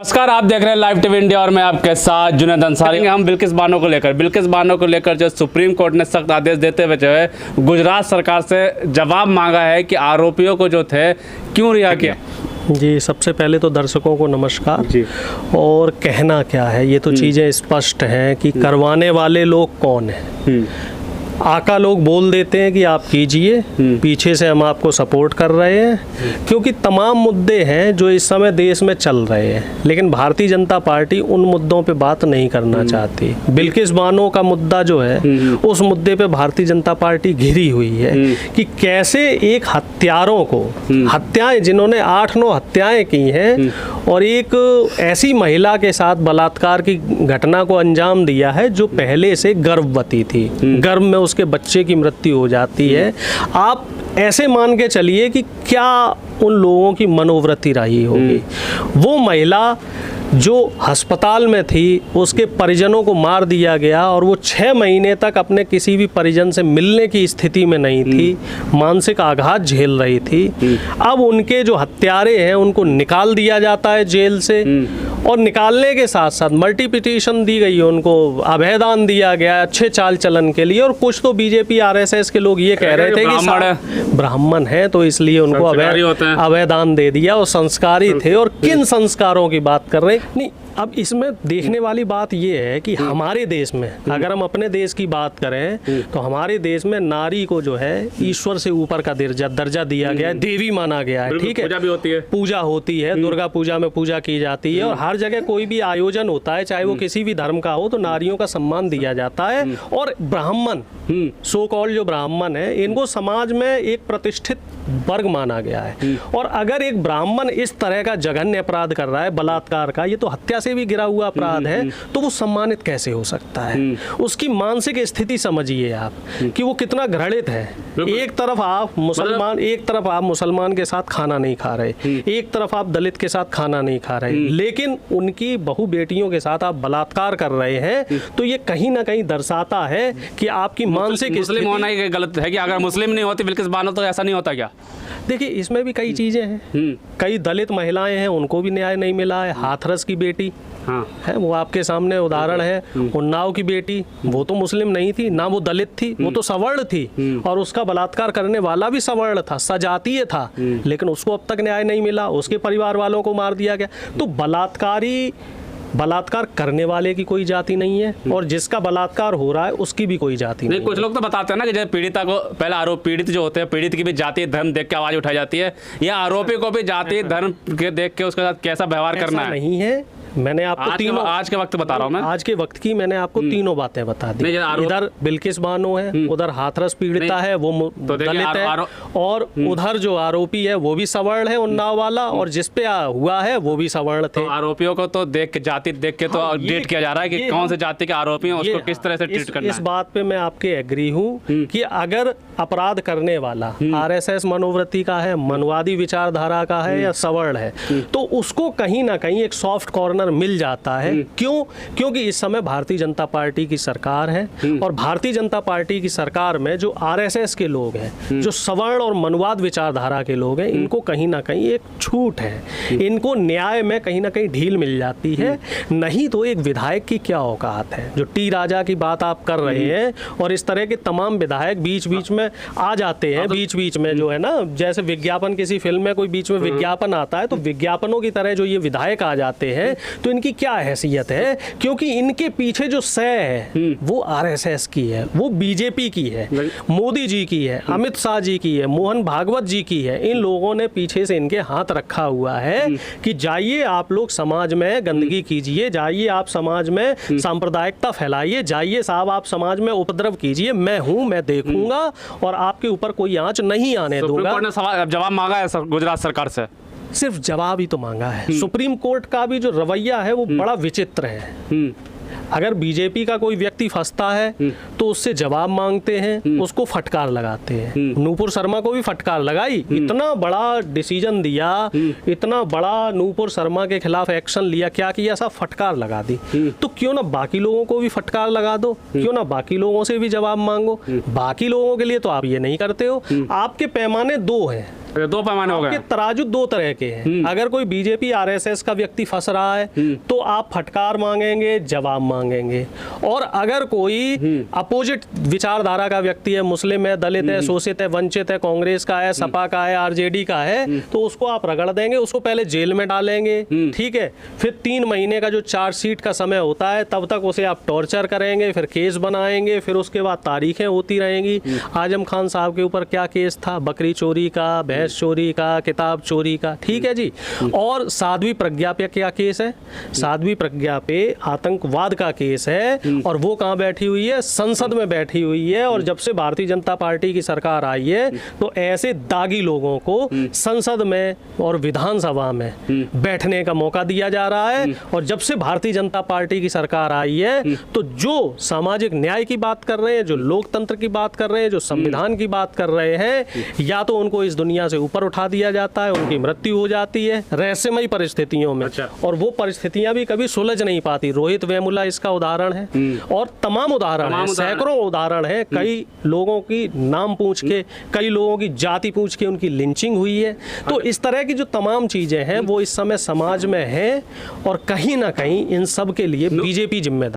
नमस्कार, आप देख रहे हैं लाइव टीवी इंडिया और मैं आपके साथ जुनैद अंसारी। हम बिल्किस बानो को लेकर जो सुप्रीम कोर्ट ने सख्त आदेश देते हुए जो है गुजरात सरकार से जवाब मांगा है कि आरोपियों को जो थे क्यों रिहा किया। जी, सबसे पहले तो दर्शकों को नमस्कार जी। और कहना क्या है, ये तो चीज़ें स्पष्ट हैं कि करवाने वाले लोग कौन हैं। आका लोग बोल देते हैं कि आप कीजिए, पीछे से हम आपको सपोर्ट कर रहे हैं, क्योंकि तमाम मुद्दे हैं जो इस समय देश में चल रहे हैं, लेकिन भारतीय जनता पार्टी उन मुद्दों पे बात नहीं करना चाहती। बिल्किस बानो का मुद्दा जो है उस मुद्दे पे भारतीय जनता पार्टी घिरी हुई है कि कैसे एक हत्यारों को हत्याएं, जिन्होंने 8-9 हत्याएं की हैं और एक ऐसी महिला के साथ बलात्कार की घटना को अंजाम दिया है जो पहले से गर्भवती थी, गर्भ में उसके बच्चे की मृत्यु हो जाती है। आप ऐसे मान के चलिए कि क्या उन लोगों की मनोवृत्ति रही होगी। वो महिला जो अस्पताल में थी, उसके परिजनों को मार दिया गया और वो 6 महीने तक अपने किसी भी परिजन से मिलने की स्थिति में नहीं थी, मानसिक आघात झेल रही थी। अब उनके जो हत्यारे हैं उनको निकाल दिया जाता है जेल से, और निकालने के साथ साथ मल्टी पिटीशन दी गई है, उनको अभयदान दिया गया अच्छे चाल चलन के लिए। और कुछ तो बीजेपी आरएसएस के लोग ये कह रहे थे कि ब्राह्मण है तो इसलिए उनको अभयदान दे दिया और संस्कारी थे। और किन संस्कारों की बात कर रहे हैं? नहीं, अब इसमें देखने वाली बात ये है कि हमारे देश में, अगर हम अपने देश की बात करें तो हमारे देश में नारी को जो है ईश्वर से ऊपर का दर्जा दिया गया है, देवी माना गया है। ठीक है, पूजा होती है, दुर्गा पूजा में पूजा की जाती है, और हर जगह कोई भी आयोजन होता है, चाहे वो किसी भी धर्म का हो, तो नारियों का सम्मान दिया जाता है। और ब्राह्मण, सो कॉल्ड जो ब्राह्मण है, इनको समाज में एक प्रतिष्ठित वर्ग माना गया है। और अगर एक ब्राह्मण इस तरह का जघन्य अपराध कर रहा है, बलात्कार का, ये तो हत्या से भी गिरा हुआ अपराध है, तो वो सम्मानित कैसे हो सकता है? उसकी मानसिक स्थिति समझिए आप कि वो कितना घृणित है। एक तरफ आप मुसलमान के साथ खाना नहीं खा रहे, एक तरफ आप दलित के साथ खाना नहीं खा रहे, लेकिन उनकी बहु बेटियों के साथ आप बलात्कार कर रहे हैं। तो ये कहीं ना कहीं दर्शाता है कि आपकी मानसिक मुस्लिम होना ही गलत है कि अगर मुस्लिम नहीं होती बिल्किस बानो तो ऐसा नहीं होता क्या? देखिए, इसमें भी कई चीजें हैं। कई दलित महिलाएं हैं, उनको भी न्याय नहीं मिला है। हाथरस की बेटी है, वो आपके सामने उदाहरण है। उन्नाव की बेटी, वो तो मुस्लिम नहीं थी, ना वो दलित थी, वो तो सवर्ण थी, और उसका बलात्कार करने वाला भी सवर्ण था, सजातीय था, लेकिन उसको अब तक न्याय नहीं मिला। उसके परिवार वालों को मार दिया गया। तो बलात्कार करने वाले की कोई जाति नहीं है, और जिसका बलात्कार हो रहा है उसकी भी कोई जाति नहीं। कुछ लोग तो बताते हैं ना कि जैसे पीड़िता को पहला आरोप, पीड़ित जो होते हैं, पीड़ित की भी जाति धर्म देख के आवाज उठाई जाती है, या आरोपी को भी जाति धर्म के देख के उसके साथ कैसा व्यवहार करना है? नहीं है। मैंने आपको आज के वक्त बता रहा हूँ, मैं आज के वक्त की मैंने आपको तीनों बातें बता दी। इधर बिल्किस बानो है, उधर हाथरस पीड़िता है, वो दलित है, और उधर जो आरोपी है वो भी सवर्ण है, उन्नाव वाला, और जिस पे हुआ है वो भी सवर्ण थे। आरोपियों को तो जाति देख के तो डेट किया जा रहा है कि कौन से जाति के आरोपी हैं, उसको किस तरह से ट्रीट करना है। इस बात पे मैं आपके एग्री हूँ कि अगर अपराध करने वाला आरएसएस मनोवृत्ति का है, मनवादी विचारधारा का है, या सवर्ण है, तो उसको कहीं ना कहीं एक सॉफ्ट कॉर्नर मिल जाता है। क्यों? क्योंकि इस समय भारतीय जनता पार्टी की सरकार है, और भारतीय जनता पार्टी की सरकार में जो आरएसएस के लोग हैं, जो सवर्ण और मनवाद विचारधारा के लोग हैं, इनको कहीं ना कहीं एक छूट है, इनको न्याय में कहीं ना कहीं ढील मिल जाती है। नहीं तो एक विधायक की क्या औकात है? जो टी राजा की बात आप कर रहे हैं, और इस तरह के तमाम विधायक बीच बीच में आ जाते हैं, बीच बीच में जो है ना, जैसे विज्ञापन, किसी फिल्म में कोई बीच में विज्ञापन आता है, तो विज्ञापनों की तरह जो ये विधायक आ जाते हैं, तो इनकी क्या हैसियत है? क्योंकि इनके पीछे जो सह है वो आरएसएस की है, वो बीजेपी की है, मोदी जी की है, अमित शाह जी की है, मोहन भागवत जी की है। इन लोगों ने पीछे से इनके हाथ रखा हुआ है कि जाइए आप लोग समाज में गंदगी कीजिए, जाइए आप समाज में सांप्रदायिकता फैलाइए, जाइए साहब आप समाज में उपद्रव कीजिए, मैं हूं, मैं देखूंगा, और आपके ऊपर कोई आंच नहीं आने दूंगा। जवाब मांगा है गुजरात सरकार से, सिर्फ जवाब ही तो मांगा है। सुप्रीम कोर्ट का भी जो रवैया है वो बड़ा विचित्र है। अगर बीजेपी का कोई व्यक्ति फंसता है तो उससे जवाब मांगते हैं, उसको फटकार लगाते हैं। नूपुर शर्मा को भी फटकार लगाई, इतना बड़ा डिसीजन दिया, इतना बड़ा नूपुर शर्मा के खिलाफ एक्शन लिया, क्या किया? सब फटकार लगा दी। तो क्यों ना बाकी लोगों को भी फटकार लगा दो, क्यों ना बाकी लोगों से भी जवाब मांगो? बाकी लोगों के लिए तो आप ये नहीं करते हो। आपके पैमाने दो हैं, अच्छा, दो पैमाने हो आपके गए। तराजू दो तरह के हैं। अगर कोई बीजेपी आरएसएस का व्यक्ति फंस रहा है तो आप फटकार मांगेंगे, जवाब मांगेंगे। और अगर कोई अपोजिट विचारधारा का व्यक्ति है, मुस्लिम है, दलित है, शोषित है, वंचित है, कांग्रेस का है, सपा का है, आरजेडी का है, तो उसको आप रगड़ देंगे, उसको पहले जेल में डालेंगे, ठीक है। फिर 3 महीने का जो चार्जशीट का समय होता है तब तक उसे आप टॉर्चर करेंगे, फिर केस बनाएंगे, फिर उसके बाद तारीखें होती रहेंगी। आजम खान साहब के ऊपर क्या केस था? बकरी चोरी का, भैंस चोरी का, किताब चोरी का, ठीक है जी। और साध्वी प्रज्ञा पे क्या केस है? साध्वी प्रज्ञा पे आतंकवाद का केस है, और वो कहाँ बैठी हुई है? संसद में बैठी हुई है। और जब से भारतीय जनता पार्टी की सरकार आई है तो ऐसे दागी लोगों को संसद में और विधानसभा में बैठने का मौका दिया जा रहा है। और जब से भारतीय जनता पार्टी की सरकार आई है तो जो सामाजिक न्याय की बात कर रहे हैं, जो लोकतंत्र की बात कर रहे हैं, जो संविधान की बात कर रहे हैं, या तो उनको इस दुनिया से ऊपर उठा दिया जाता है, उनकी मृत्यु हो जाती है रहस्यमयी परिस्थितियों में। अच्छा। और वो परिस्थितियां भी कभी सुलझ नहीं पाती। रोहित वेमुला इसका उदाहरण है, और तमाम उदाहरण है, सैकड़ों उदाहरण है। कई लोगों की नाम पूछ के, कई लोगों की जाति पूछ के उनकी लिंचिंग हुई है। तो इस तरह की जो तमाम चीजें हैं वो इस समय समाज में है, और कहीं ना कहीं इन सब के लिए बीजेपी जिम्मेदार